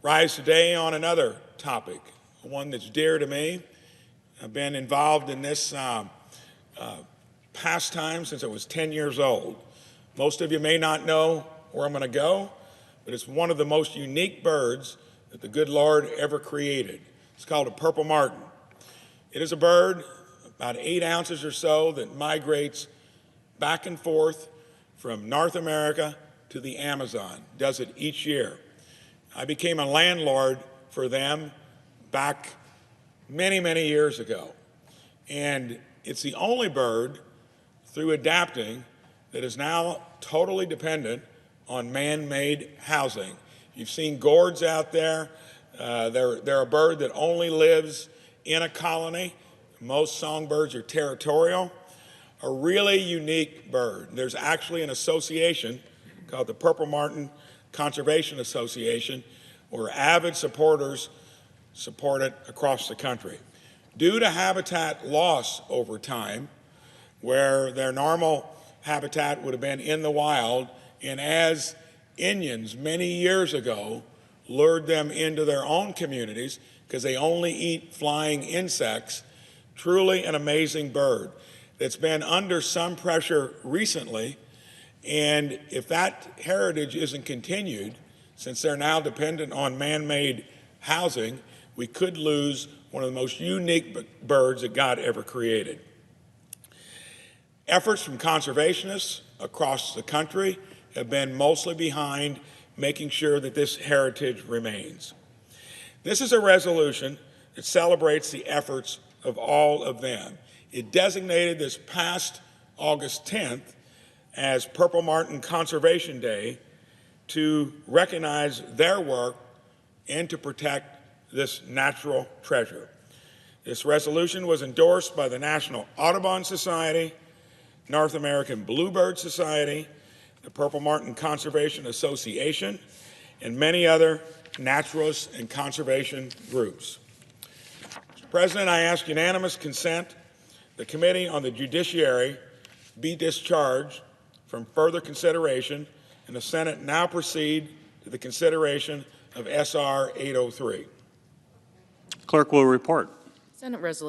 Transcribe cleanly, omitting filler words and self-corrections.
rise today on another topic, one that's dear to me. I've been involved in this pastime since I was 10 years old. Most of you may not know where I'm going to go, but it's one of the most unique birds that the good Lord ever created. It's called a purple martin. It is a bird about 8 ounces or so that migrates back and forth from North America to the Amazon, does it each year. I became a landlord for them back many, many years ago. And it's the only bird, through adapting, that is now totally dependent on man-made housing. You've seen gourds out there. They're a bird that only lives in a colony. Most songbirds are territorial. A really unique bird. There's actually an association called the Purple Martin Conservation Association, where avid supporters support it across the country. Due to habitat loss over time, where their normal habitat would have been in the wild, and as Indians many years ago lured them into their own communities because they only eat flying insects, truly an amazing bird that's been under some pressure recently. And if that heritage isn't continued, since they're now dependent on man-made housing, we could lose one of the most unique birds that God ever created. Efforts from conservationists across the country have been mostly behind making sure that this heritage remains. This is a resolution that celebrates the efforts of all of them. It designated this past August 10th as Purple Martin Conservation Day to recognize their work and to protect this natural treasure. This resolution was endorsed by the National Audubon Society, North American Bluebird Society, the Purple Martin Conservation Association, and many other naturalist and conservation groups. Mr. President, I ask unanimous consent the Committee on the Judiciary be discharged from further consideration, and the Senate now proceed to the consideration of S.R. 803. Clerk will report. Senate Resolution